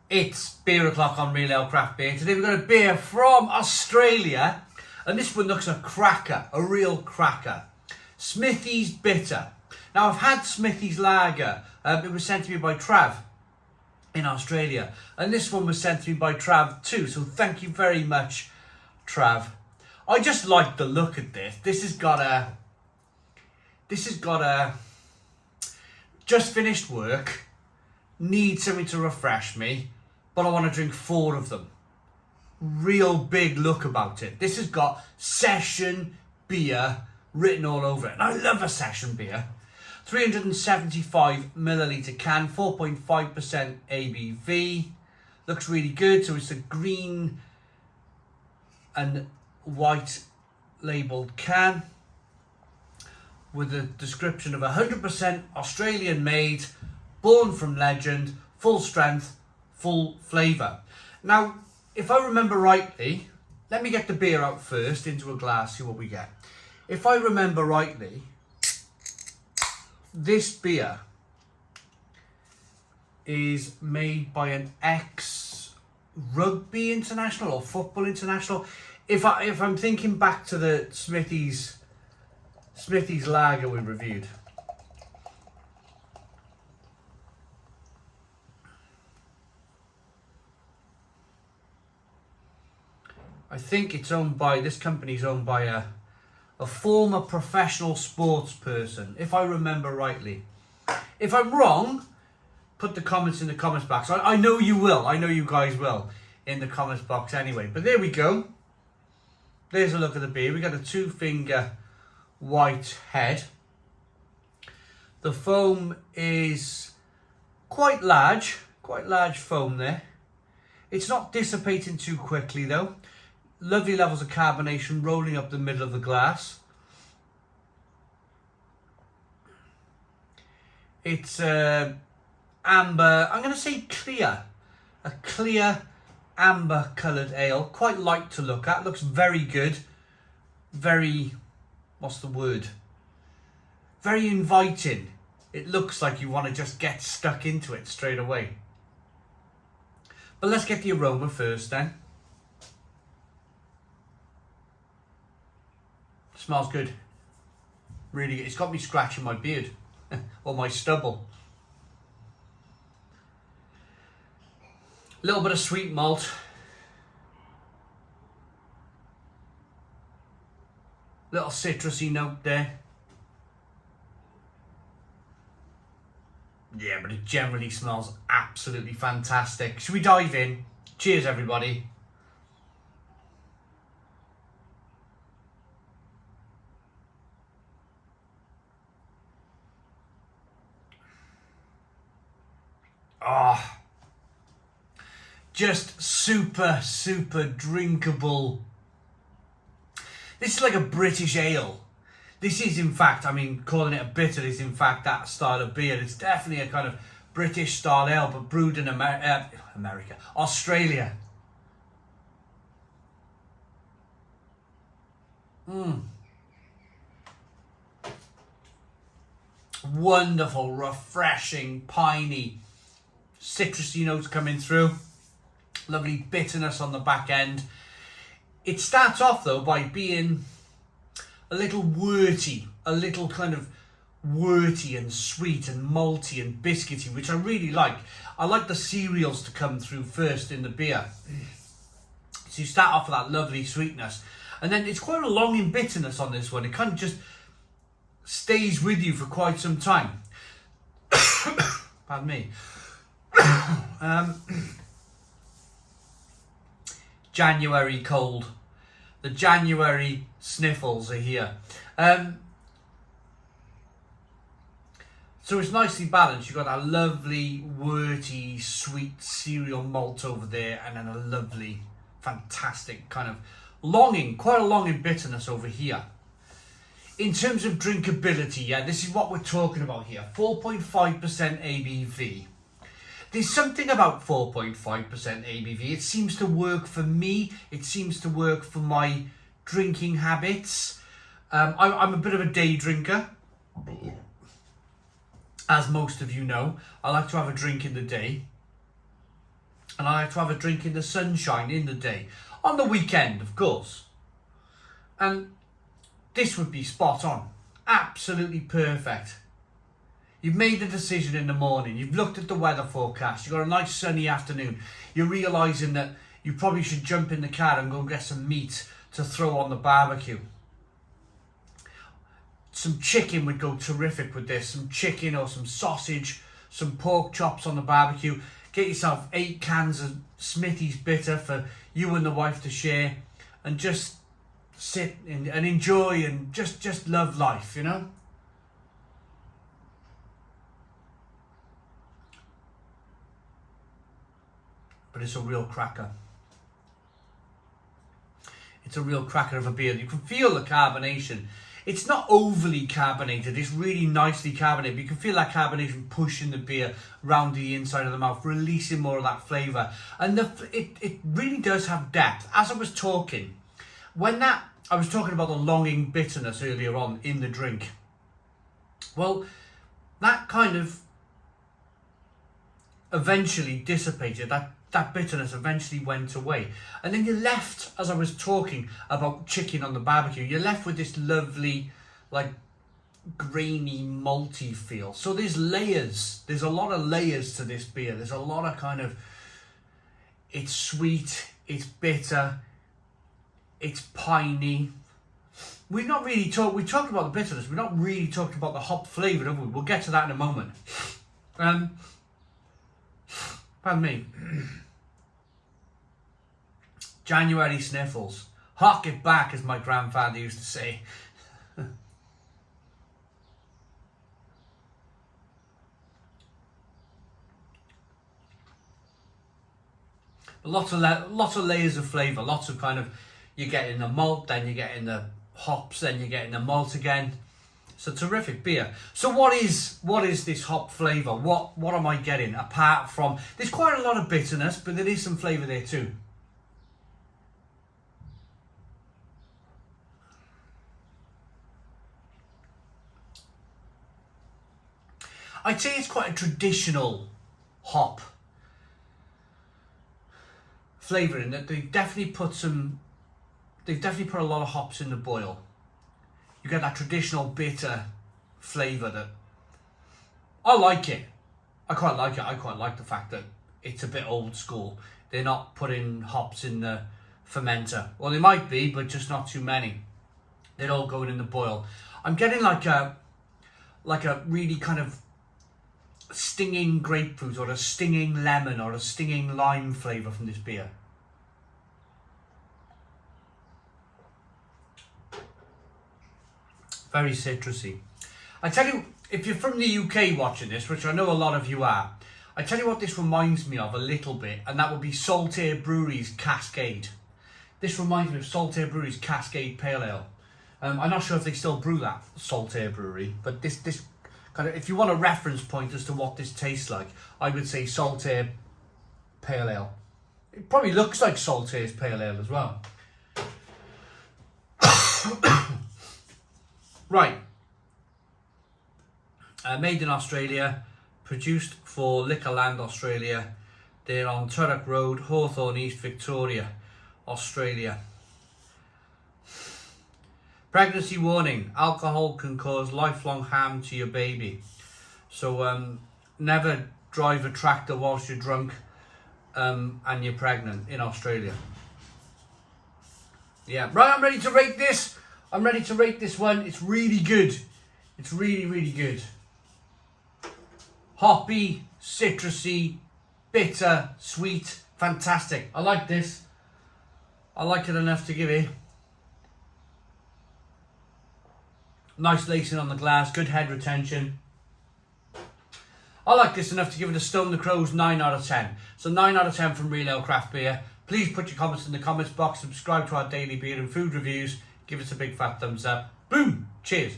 It's beer o'clock on Real Ale Craft Beer. Today we've got a beer from Australia, and this one looks a cracker, a real cracker. Smithy's Bitter. Now I've had Smithy's Lager. It was sent to me by Trav in Australia, and this one was sent to me by Trav too. So thank you very much, Trav. I just like the look at this. This has got a just finished work. Need something to refresh me, but I want to drink 4 of them. Real big look about it. This has got session beer written all over it. And I love a session beer. 375 milliliter can, 4.5% ABV. Looks really good. So it's a green and white labelled can with a description of 100% Australian made, born from legend, full strength, full flavour. Now, if I remember rightly, let me get the beer out first into a glass, see what we get. If I remember rightly, this beer is made by an ex-rugby international or football international. If I'm thinking back to the Smithy's Lager we reviewed. I think it's owned by, this company's owned by a former professional sports person, if I remember rightly. If I'm wrong, put the comments in the comments box. I know you will. I know you guys will in the comments box anyway. But there we go. There's a look at the beer. We got a 2-finger white head. The foam is quite large foam there. It's not dissipating too quickly though. Lovely levels of carbonation rolling up the middle of the glass. It's amber, I'm going to say clear. A clear amber coloured ale. Quite light to look at. Looks very good. Very, what's the word? Very inviting. It looks like you want to just get stuck into it straight away. But let's get the aroma first then. Smells good. Really good. It's got me scratching my beard. Or my stubble. A little bit of sweet malt. Little citrusy note there. Yeah, but it generally smells absolutely fantastic. Should we dive in? Cheers, everybody. Oh, just super drinkable. This is like a British ale. This is in fact, I mean, calling it a bitter is in fact that style of beer. It's definitely a kind of British style ale, but brewed in Australia. Wonderful, refreshing, piney, citrusy notes coming through. Lovely bitterness on the back end. It starts off though by being a little worty, a little kind of worty and sweet and malty and biscuity, which I really like. I like the cereals to come through first in the beer. So you start off with that lovely sweetness, and then it's quite a long in bitterness on this one. It kind of just stays with you for quite some time. Pardon me. January cold. The January sniffles are here. So it's nicely balanced. You've got that lovely, worty, sweet cereal malt over there, and then a lovely, fantastic kind of longing, quite a longing bitterness over here. In terms of drinkability, yeah, this is what we're talking about here. 4.5% ABV. There's something about 4.5% ABV. It seems to work for me. It seems to work for my drinking habits. I'm a bit of a day drinker. As most of you know, I like to have a drink in the day. And I like to have a drink in the sunshine in the day. On the weekend, of course. And this would be spot on. Absolutely perfect. You've made the decision in the morning. You've looked at the weather forecast. You've got a nice sunny afternoon. You're realising that you probably should jump in the car and go and get some meat to throw on the barbecue. Some chicken would go terrific with this. Some chicken or some sausage, some pork chops on the barbecue. Get yourself 8 cans of Smithy's bitter for you and the wife to share, and just sit and enjoy and just love life, you know? But it's a real cracker. It's a real cracker of a beer. You can feel the carbonation. It's not overly carbonated. It's really nicely carbonated. But you can feel that carbonation pushing the beer round the inside of the mouth, releasing more of that flavour. And it really does have depth. As I was talking, I was talking about the longing bitterness earlier on in the drink. Well, that kind of eventually dissipated. That bitterness eventually went away. And then you're left, as I was talking about chicken on the barbecue, you're left with this lovely, like, grainy, malty feel. So there's layers. There's a lot of layers to this beer. There's a lot of kind of, it's sweet, it's bitter, it's piney. We talked about the bitterness. We've not really talked about the hop flavour, have we? We'll get to that in a moment. Pardon me. January sniffles. Hark it back, as my grandfather used to say. Lots of layers of flavour. Lots of kind of, you get in the malt, then you get in the hops, then you get in the malt again. It's a terrific beer. So what is this hop flavour? What am I getting apart from? There's quite a lot of bitterness, but there is some flavour there too. I'd say it's quite a traditional hop flavour in that they've definitely put a lot of hops in the boil. You get that traditional bitter flavour that I like it. I quite like it. I quite like the fact that it's a bit old school. They're not putting hops in the fermenter. Well, they might be, but just not too many. They're all going in the boil. I'm getting like a really kind of stinging grapefruit or a stinging lemon or a stinging lime flavour from this beer. Very citrusy. I tell you, if you're from the UK watching this, which I know a lot of you are, I tell you what this reminds me of a little bit, and that would be Saltaire Brewery's Cascade. This reminds me of Saltaire Brewery's Cascade Pale Ale. I'm not sure if they still brew that, Saltaire Brewery, but this kind of, if you want a reference point as to what this tastes like, I would say Saltaire Pale Ale. It probably looks like Saltaire's Pale Ale as well. Right. Made in Australia, produced for Liquorland Australia. They're on Turrock Road, Hawthorne East, Victoria, Australia. Pregnancy warning: alcohol can cause lifelong harm to your baby. So never drive a tractor whilst you're drunk and you're pregnant in Australia. Yeah, right, I'm ready to rate this. I'm ready to rate this one. It's really good. It's really, really good. Hoppy, citrusy, bitter, sweet, fantastic. I like this. I like it enough to give it. Nice lacing on the glass, good head retention. I like this enough to give it a Stone the Crows 9 out of 10. So 9 out of 10 from Real Ale Craft Beer. Please put your comments in the comments box. Subscribe to our daily beer and food reviews. Give us a big fat thumbs up. Boom! Cheers.